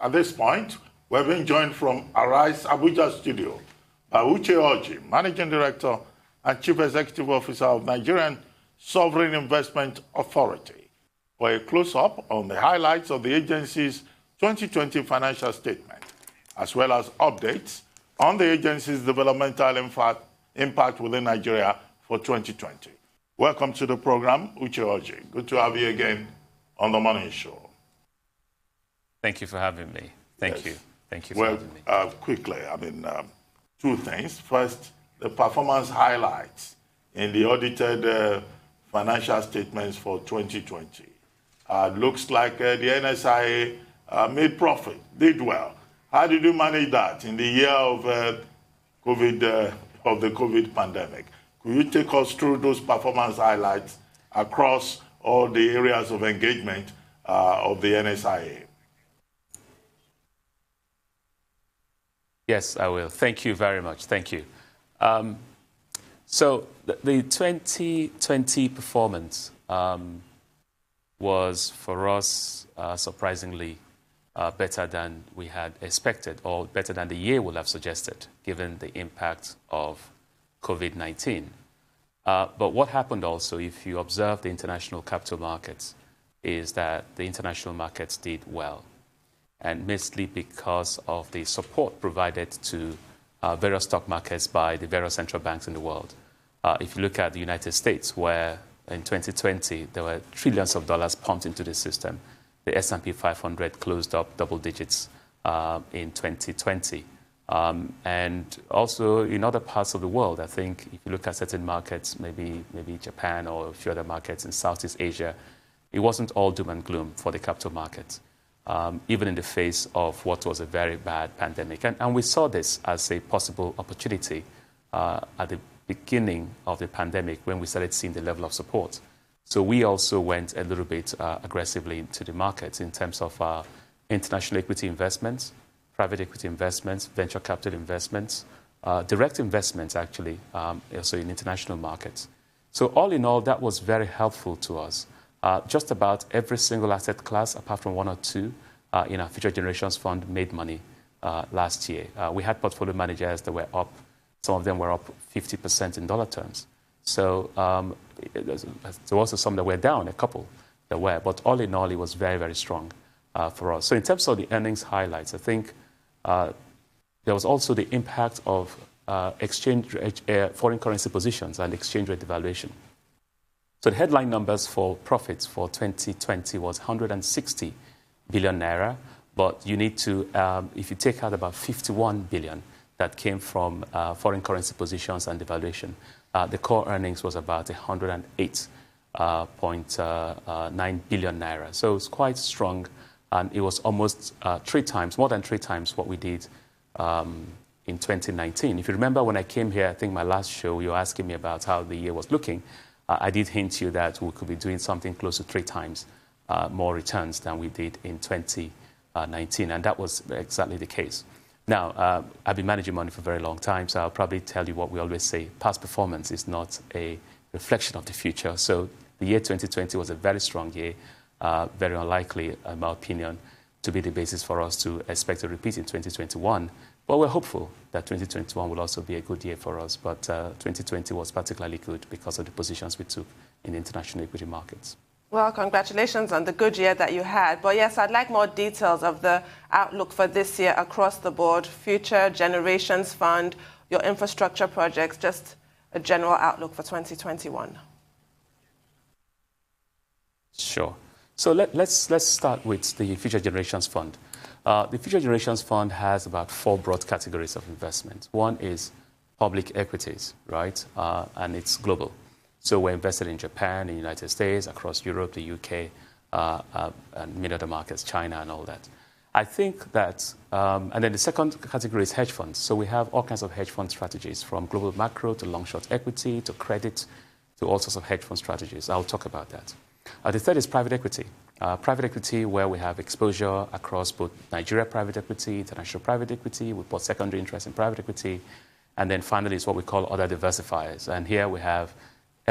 At this point, we're being joined from Arise Abuja studio by Uche Orji, Managing Director and Chief Executive Officer of Nigerian Sovereign Investment Authority, for a close-up on the highlights of the agency's 2020 financial statement, as well as updates on the agency's developmental impact within Nigeria for 2020. Welcome to the program, Uche Orji. Good to have you again on the Morning Show. Thank you for having me. Thank you. Thank you for having me. Quickly, two things. First, the performance highlights in the audited financial statements for 2020. Looks like the NSIA made profit, did well. How did you manage that in the year of the COVID pandemic? Could you take us through those performance highlights across all the areas of engagement of the NSIA? Yes, I will. Thank you very much. Thank you. So the 2020 performance was, for us, surprisingly better than we had expected, or better than the year would have suggested, given the impact of COVID-19. But what happened also, if you observe the international capital markets, is that the international markets did well, and mostly because of the support provided to various stock markets by the various central banks in the world. If you look at the United States, where in 2020 there were trillions of dollars pumped into the system, the S&P 500 closed up double digits in 2020. And also in other parts of the world, I think if you look at certain markets, maybe Japan or a few other markets in Southeast Asia, it wasn't all doom and gloom for the capital markets, even in the face of what was a very bad pandemic. And we saw this as a possible opportunity at the beginning of the pandemic when we started seeing the level of support. So we also went a little bit aggressively into the markets in terms of international equity investments, private equity investments, venture capital investments, direct investments, actually, also in international markets. So all in all, that was very helpful to us. Just about every single asset class, apart from one or two, in our Future Generations Fund made money last year. We had portfolio managers that were up. Some of them were up 50% in dollar terms. So there were also some that were down, a couple that were. But all in all, it was very, very strong for us. So in terms of the earnings highlights, I think there was also the impact of foreign currency positions and exchange rate devaluation. So the headline numbers for profits for 2020 was 160 billion naira. But you need to, if you take out about 51 billion that came from foreign currency positions and devaluation, the core earnings was about 108.9 billion naira. So it's quite strong, and it was almost more than three times what we did in 2019. If you remember when I came here, I think my last show, you were asking me about how the year was looking. I did hint to you that we could be doing something close to 3 times more returns than we did in 2019, and that was exactly the case. Now, I've been managing money for a very long time, so I'll probably tell you what we always say: past performance is not a reflection of the future. So the year 2020 was a very strong year, very unlikely, in my opinion, to be the basis for us to expect a repeat in 2021. But we're hopeful that 2021 will also be a good year for us. But 2020 was particularly good because of the positions we took in the international equity markets. Well, congratulations on the good year that you had. But yes, I'd like more details of the outlook for this year across the board: Future Generations Fund, your infrastructure projects, just a general outlook for 2021. Sure. So let's start with the Future Generations Fund. The Future Generations Fund has about 4 broad categories of investment. One is public equities, right? And it's global. So we're invested in Japan, in the United States, across Europe, the UK, and many other markets, China and all that. I think that, and then the second category is hedge funds. So we have all kinds of hedge fund strategies, from global macro to long-short equity to credit to all sorts of hedge fund strategies. I'll talk about that. The third is private equity. Private equity, where we have exposure across both Nigeria private equity, international private equity. We bought secondary interest in private equity. And then finally is what we call other diversifiers. And here we have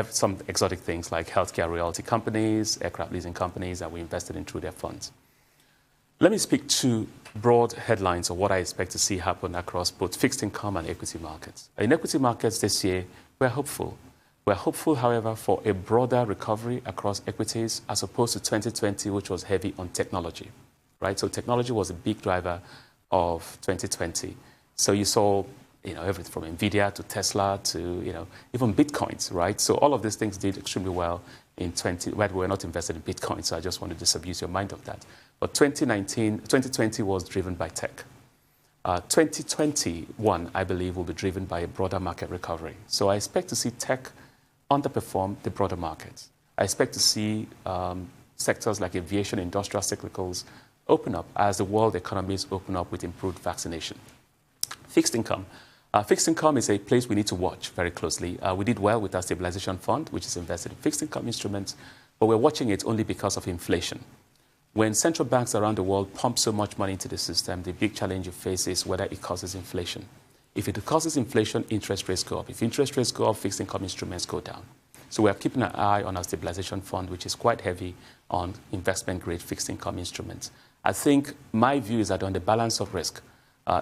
some exotic things like healthcare royalty companies, aircraft leasing companies that we invested in through their funds. Let me speak to broad headlines of what I expect to see happen across both fixed income and equity markets. In equity markets this year, we're hopeful. We're hopeful, however, for a broader recovery across equities as opposed to 2020, which was heavy on technology, right? So technology was a big driver of 2020. So you saw, everything from NVIDIA to Tesla to, even Bitcoins, right? So all of these things did extremely well in 2020. Well, we're not invested in Bitcoin, so I just want to disabuse your mind of that. But 2020 was driven by tech. 2021, I believe, will be driven by a broader market recovery. So I expect to see tech underperform the broader markets. I expect to see sectors like aviation, industrial cyclicals open up as the world economies open up with improved vaccination. Fixed income. Fixed income is a place we need to watch very closely. We did well with our stabilization fund, which is invested in fixed income instruments, but we're watching it only because of inflation. When central banks around the world pump so much money into the system, the big challenge you face is whether it causes inflation. If it causes inflation, interest rates go up. If interest rates go up, fixed income instruments go down. So we are keeping an eye on our stabilization fund, which is quite heavy on investment-grade fixed income instruments. I think my view is that on the balance of risk,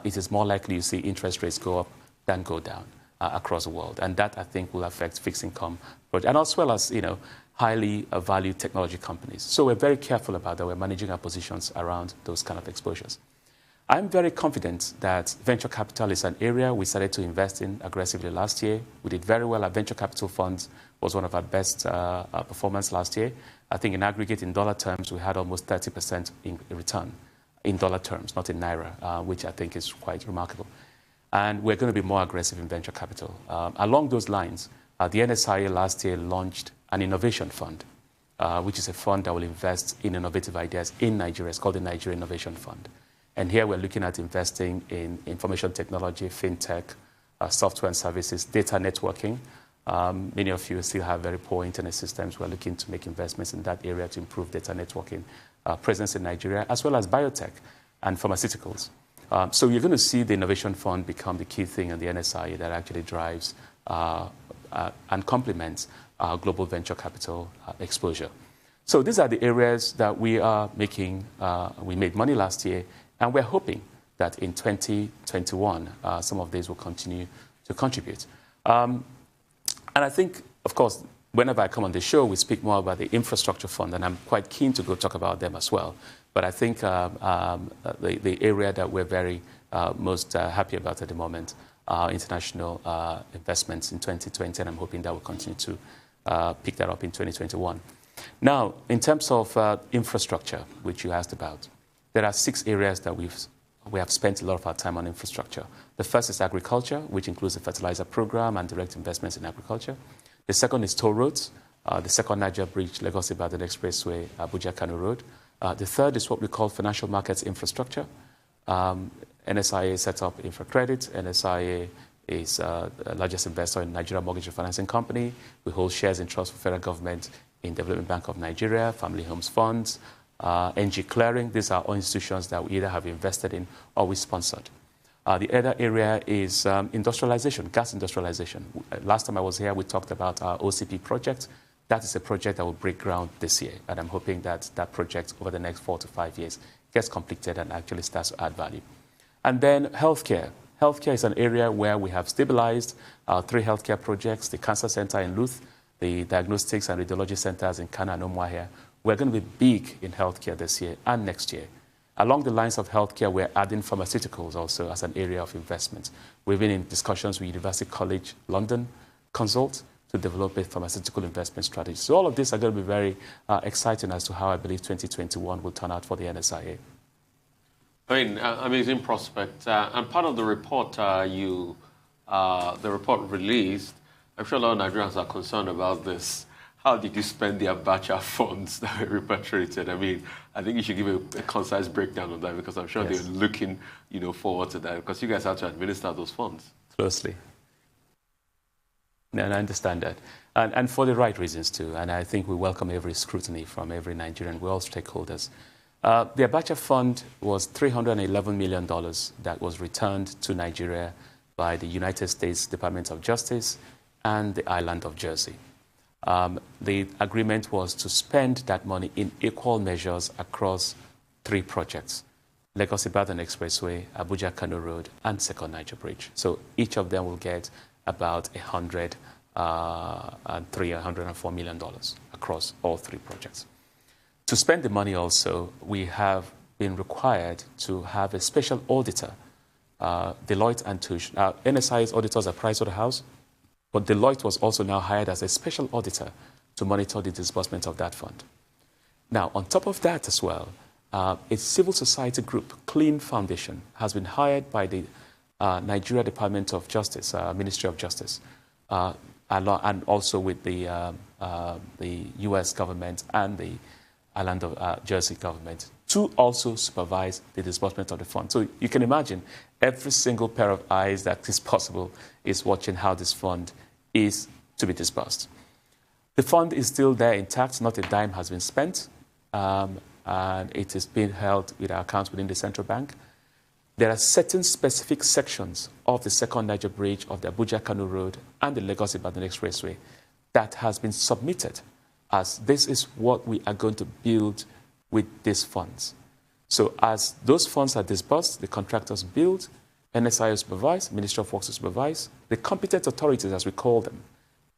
it is more likely you see interest rates go up than go down across the world. And that, I think, will affect fixed income, and as well as, highly valued technology companies. So we're very careful about that. We're managing our positions around those kind of exposures. I'm very confident that venture capital is an area we started to invest in aggressively last year. We did very well. Our venture capital funds was one of our best performance last year. I think in aggregate, in dollar terms, we had almost 30% in return in dollar terms, not in naira, which I think is quite remarkable. And we're going to be more aggressive in venture capital. Along those lines, the NSIA last year launched an innovation fund, which is a fund that will invest in innovative ideas in Nigeria. It's called the Nigeria Innovation Fund. And here we're looking at investing in information technology, fintech, software and services, data networking. Many of you still have very poor internet systems. We're looking to make investments in that area to improve data networking presence in Nigeria, as well as biotech and pharmaceuticals. So you're going to see the innovation fund become the key thing in the NSIA that actually drives and complements our global venture capital exposure. So these are the areas that we are making. We made money last year, and we're hoping that in 2021, some of these will continue to contribute. And I think, of course, whenever I come on the show, we speak more about the infrastructure fund, and I'm quite keen to go talk about them as well. But I think the area that we're very most happy about at the moment are international investments in 2020, and I'm hoping that will continue to pick that up in 2021. Now, in terms of infrastructure, which you asked about, there are 6 areas that we have spent a lot of our time on infrastructure. The first is agriculture, which includes the fertilizer program and direct investments in agriculture. The second is toll roads, the second Niger Bridge, Lagos-Ibadan Expressway, Abuja-Kano Road. The third is what we call financial markets infrastructure. NSIA set up InfraCredit. NSIA is the largest investor in Nigeria Mortgage Financing Company. We hold shares in trust for federal government in Development Bank of Nigeria, Family Homes Funds, NG Clearing. These are all institutions that we either have invested in or we sponsored. The other area is industrialization, gas industrialization. Last time I was here, we talked about our OCP project. That is a project that will break ground this year, and I'm hoping that that project over the next 4 to 5 years gets completed and actually starts to add value. And then healthcare. Healthcare is an area where we have stabilized 3 healthcare projects, the Cancer Center in Luth, the Diagnostics and Radiology Centers in Kana and Umuahia. We're going to be big in healthcare this year and next year. Along the lines of healthcare, we're adding pharmaceuticals also as an area of investment. We've been in discussions with University College London Consult to develop a pharmaceutical investment strategy. So all of these are going to be very exciting as to how I believe 2021 will turn out for the NSIA. I mean, amazing prospect. And part of the report the report released, I'm sure a lot of Nigerians are concerned about this. How did you spend the Abacha funds that were repatriated? I mean, I think you should give a concise breakdown of that, because I'm sure they're looking, forward to that, because you guys have to administer those funds closely. And I understand that. And for the right reasons too. And I think we welcome every scrutiny from every Nigerian, we're all stakeholders. The Abacha fund was $311 million that was returned to Nigeria by the United States Department of Justice and the island of Jersey. The agreement was to spend that money in equal measures across 3 projects. Lagos-Ibadan Expressway, Abuja-Kano Road, and Second Niger Bridge. So each of them will get about $104 million across all three projects. To spend the money also, we have been required to have a special auditor, Deloitte and Touche. NSIA's auditors are Pricewaterhouse, but Deloitte was also now hired as a special auditor to monitor the disbursement of that fund. Now, on top of that as well, a civil society group, Clean Foundation, has been hired by the Nigeria Department of Justice, Ministry of Justice, and also with the U.S. government and the island of Jersey government to also supervise the disbursement of the fund. So you can imagine every single pair of eyes that is possible is watching how this fund is to be disbursed. The fund is still there intact, not a dime has been spent. And it is being held with our accounts within the central bank. There are certain specific sections of the Second Niger Bridge, of the Abuja-Kano Road, and the Lagos-Ibadan Expressway that has been submitted as this is what we are going to build with these funds. So as those funds are disbursed, the contractors build, NSIA supervise, Ministry of Works supervise, the competent authorities, as we call them,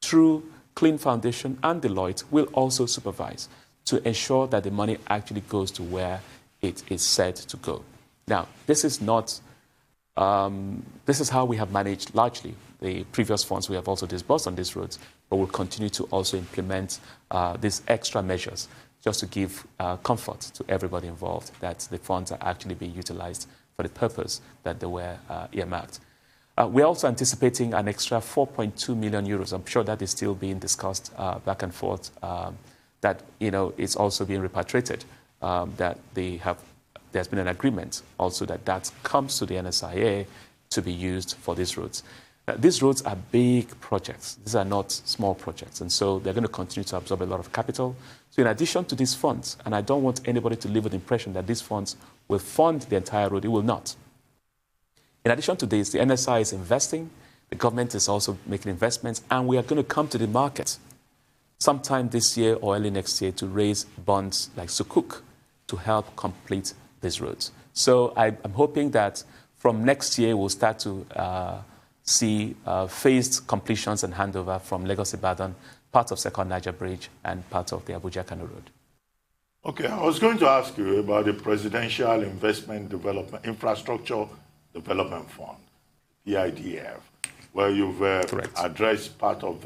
through Clean Foundation and Deloitte, will also supervise to ensure that the money actually goes to where it is said to go. Now, this is not, this is how we have managed largely the previous funds we have also disbursed on these roads, but we'll continue to also implement these extra measures just to give comfort to everybody involved that the funds are actually being utilized for the purpose that they were earmarked. We're also anticipating an extra 4.2 million euros. I'm sure that is still being discussed back and forth. That it's also being repatriated. That there's been an agreement also that comes to the NSIA to be used for these roads. These roads are big projects. These are not small projects, and so they're going to continue to absorb a lot of capital. So in addition to these funds, and I don't want anybody to live with the impression that these funds will fund the entire road. It will not. In addition to this, the NSI is investing. The government is also making investments, and we are going to come to the market sometime this year or early next year to raise bonds like Sukuk to help complete these roads. So I'm hoping that from next year we'll start to see phased completions and handover from Lagos-Ibadan, part of Second Niger Bridge, and part of the Abuja-Kano Road. Okay, I was going to ask you about the Presidential Infrastructure Development Fund, PIDF, where you've addressed part of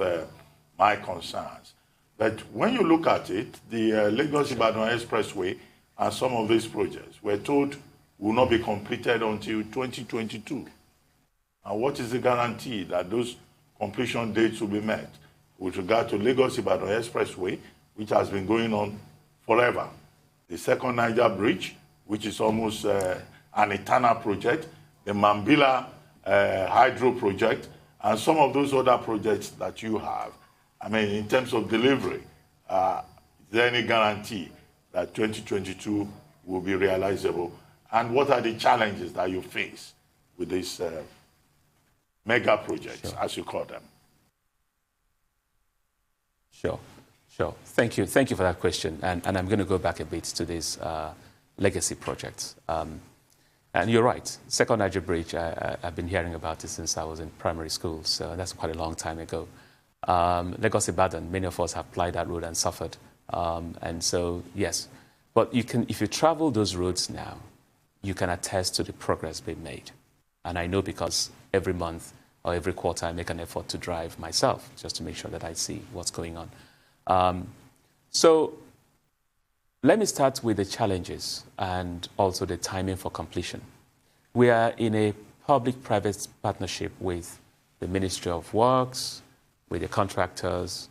my concerns. But when you look at it, the Lagos-Ibadan Expressway and some of these projects were told will not be completed until 2022. And what is the guarantee that those completion dates will be met with regard to Lagos-Ibadan Expressway, which has been going on forever? The Second Niger Bridge, which is almost an eternal project, the Mambila Hydro project, and some of those other projects that you have. I mean, in terms of delivery, is there any guarantee that 2022 will be realizable? And what are the challenges that you face with these mega projects, as you call them? Sure. Thank you for that question. And I'm going to go back a bit to these legacy projects. And you're right, Second Niger Bridge, I've been hearing about it since I was in primary school, so that's quite a long time ago. Lagos-Ibadan, many of us have applied that road and suffered. And so, yes. But if you travel those roads now, you can attest to the progress being made. And I know because every month or every quarter I make an effort to drive myself just to make sure that I see what's going on. So let me start with the challenges and also the timing for completion. We are in a public-private partnership with the Ministry of Works, with the contractors,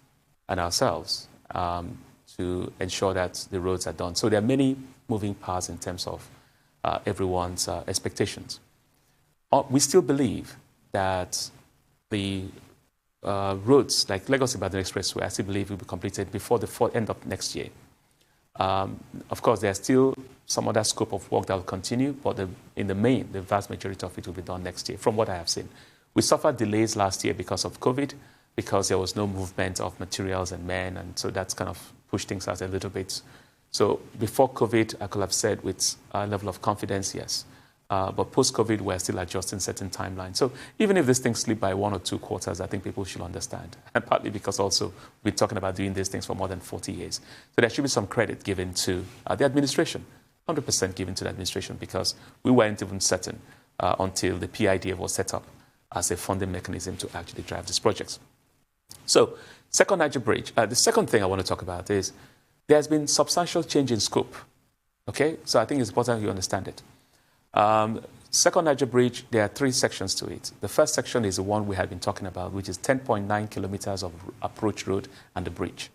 and ourselves to ensure that the roads are done. So there are many moving parts in terms of everyone's expectations. We still believe that the roads like Lagos-Ibadan Expressway, I still believe will be completed before the end of next year. Of course, there's still some other scope of work that will continue, but in the main, the vast majority of it will be done next year, from what I have seen. We suffered delays last year because of COVID, because there was no movement of materials and men, and so that's kind of pushed things out a little bit. So before COVID, I could have said with a level of confidence, yes. But post-COVID, we're still adjusting certain timelines. So even if this thing slipped by 1 or 2 quarters, I think people should understand. And partly because also we're talking about doing these things for more than 40 years. So there should be some credit given to the administration, 100% given to the administration, because we weren't even certain until the PIDF was set up as a funding mechanism to actually drive these projects. So second Niger Bridge, the second thing I want to talk about is there's been substantial change in scope. Okay, so I think it's important you understand it. Second Niger Bridge, there are 3 sections to it. The first section is the one we have been talking about, which is 10.9 kilometers of approach road and the bridge.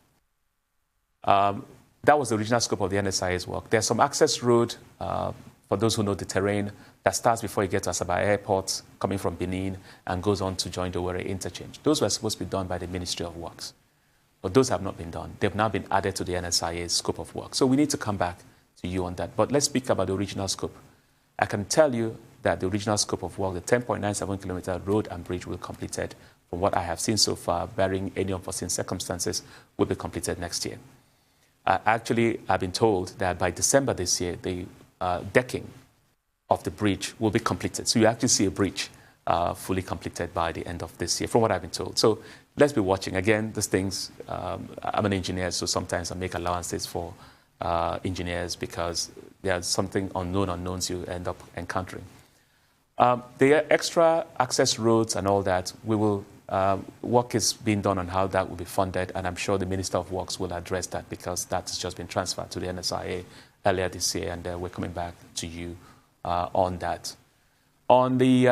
That was the original scope of the NSIA's work. There's some access road, for those who know the terrain, that starts before you get to Asaba Airport, coming from Benin, and goes on to join the Owerri interchange. Those were supposed to be done by the Ministry of Works. But those have not been done. They've now been added to the NSIA's scope of work. So we need to come back to you on that. But let's speak about the original scope. I can tell you that the original scope of work, the 10.97 kilometer road and bridge, will be completed, from what I have seen so far, barring any unforeseen circumstances, will be completed next year. Actually, I've been told that by December this year, the decking of the bridge will be completed. So you actually see a bridge fully completed by the end of this year, from what I've been told. So let's be watching. Again, these things, I'm an engineer, so sometimes I make allowances for engineers because there's something unknowns you end up encountering. The extra access roads and all that, we will, work is being done on how that will be funded, and I'm sure the Minister of Works will address that because that has just been transferred to the NSIA earlier this year, and we're coming back to you on that. On the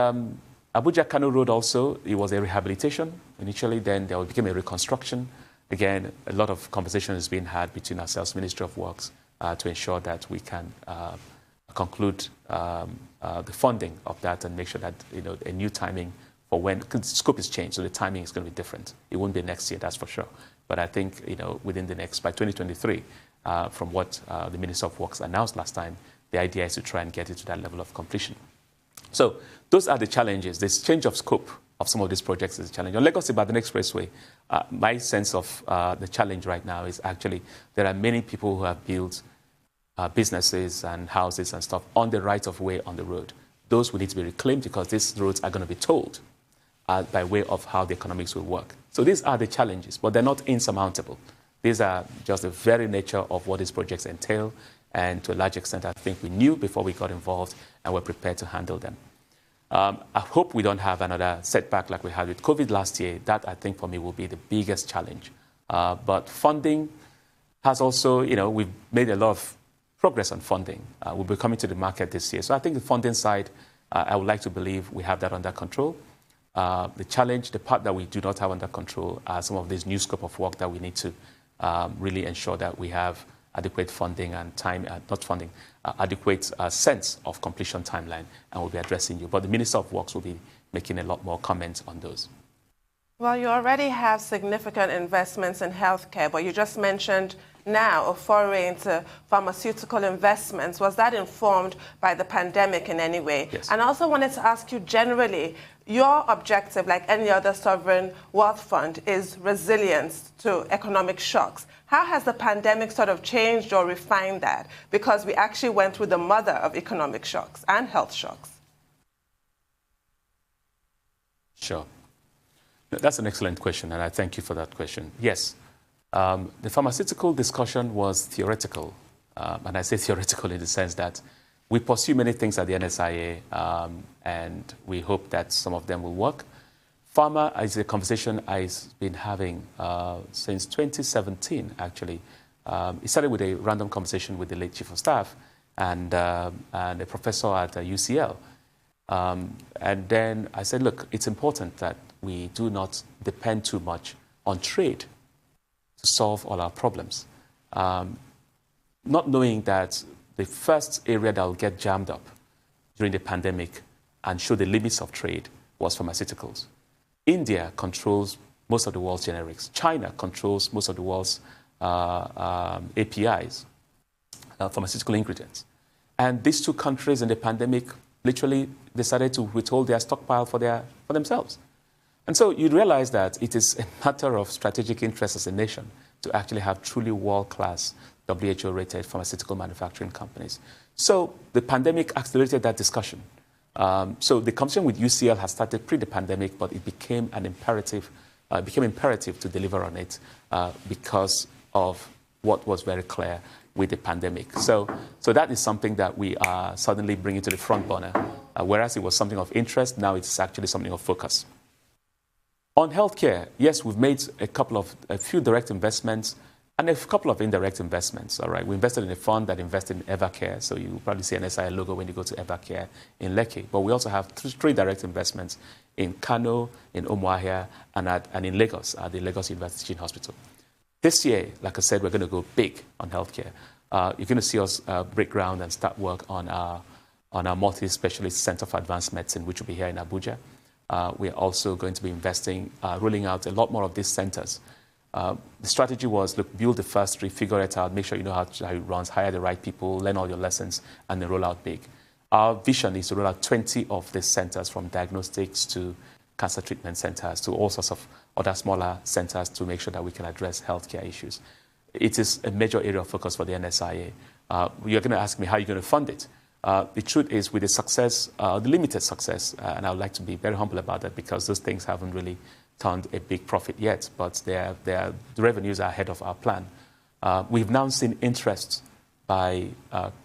Abuja-Kano Road also, it was a rehabilitation initially, then there became a reconstruction. Again, a lot of conversation is being had between ourselves, Ministry of Works, to ensure that we can conclude the funding of that and make sure that a new timing for when, because the scope is changed, so the timing is going to be different. It won't be next year, that's for sure. But I think within the next, by 2023, from what the Minister of Works announced last time, the idea is to try and get it to that level of completion. So those are the challenges. This change of scope of some of these projects is a challenge. On Lagos-Ibadan Expressway, my sense of the challenge right now is actually there are many people who have built businesses and houses and stuff on the right-of-way on the road. Those will need to be reclaimed because these roads are going to be tolled by way of how the economics will work. So these are the challenges, but they're not insurmountable. These are just the very nature of what these projects entail, and to a large extent, I think we knew before we got involved, and we're prepared to handle them. I hope we don't have another setback like we had with COVID last year. That, I think, for me, will be the biggest challenge. But funding has also, we've made a lot of progress on funding. We'll be coming to the market this year. So I think the funding side, I would like to believe we have that under control. The challenge, the part that we do not have under control, are some of these new scope of work that we need to really ensure that we have adequate funding and time, not funding, adequate sense of completion timeline, and we'll be addressing you. But the Minister of Works will be making a lot more comments on those. Well, you already have significant investments in healthcare, but you just mentioned now a foray into pharmaceutical investments. Was that informed by the pandemic in any way? Yes. And I also wanted to ask you generally, your objective, like any other sovereign wealth fund, is resilience to economic shocks. How has the pandemic sort of changed or refined that? Because we actually went through the mother of economic shocks and health shocks. Sure. That's an excellent question, and I thank you for that question. Yes, the pharmaceutical discussion was theoretical, and I say theoretical in the sense that we pursue many things at the NSIA, and we hope that some of them will work. Pharma is a conversation I've been having since 2017, actually. It started with a random conversation with the late Chief of Staff and a professor at UCL. And then I said, look, it's important that we do not depend too much on trade to solve all our problems. Not knowing that the first area that will get jammed up during the pandemic and show the limits of trade was pharmaceuticals. India controls most of the world's generics. China controls most of the world's APIs, pharmaceutical ingredients. And these two countries in the pandemic literally decided to withhold their stockpile for themselves. And so you realize that it is a matter of strategic interest as a nation to actually have truly world-class WHO-rated pharmaceutical manufacturing companies. So the pandemic accelerated that discussion. So the conversation with UCL has started pre the pandemic, but it became an imperative. Became imperative to deliver on it because of what was very clear with the pandemic. So that is something that we are suddenly bringing to the front burner. Whereas it was something of interest, now it's actually something of focus. On healthcare, yes, we've made a few direct investments and a couple of indirect investments. All right, we invested in a fund that invested in Evercare, so you will probably see an NSIA logo when you go to Evercare in Lekki. But we also have three direct investments in Kano, in Umuahia, and in Lagos, at the Lagos University Teaching Hospital. This year, like I said, we're going to go big on healthcare. You're going to see us break ground and start work on our multi-specialist Center for Advanced Medicine, which will be here in Abuja. We're also going to be investing, rolling out a lot more of these centers. The strategy was, look, build the first three, figure it out, make sure you know how it runs, hire the right people, learn all your lessons, and then roll out big. Our vision is to roll out 20 of these centers, from diagnostics to cancer treatment centers to all sorts of other smaller centers, to make sure that we can address healthcare issues. It is a major area of focus for the NSIA. You're going to ask me how you're going to fund it. The truth is, with the success, the limited success, and I would like to be very humble about that, because those things haven't really turned a big profit yet, but the revenues are ahead of our plan. We've now seen interest by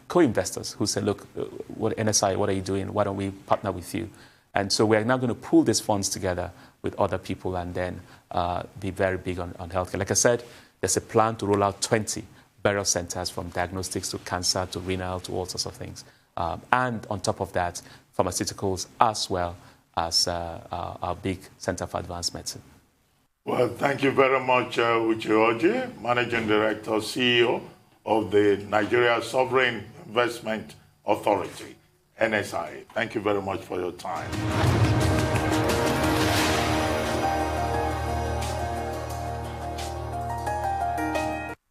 co-investors who say, look, NSIA, what are you doing? Why don't we partner with you? And so we're now going to pool these funds together with other people and then be very big on healthcare. Like I said, there's a plan to roll out 20 burial centers, from diagnostics to cancer to renal to all sorts of things. And on top of that, pharmaceuticals, as well as our big Center for Advanced Medicine. Well, thank you very much, Uche Orji, Managing Director, CEO of the Nigeria Sovereign Investment Authority, NSIA. Thank you very much for your time.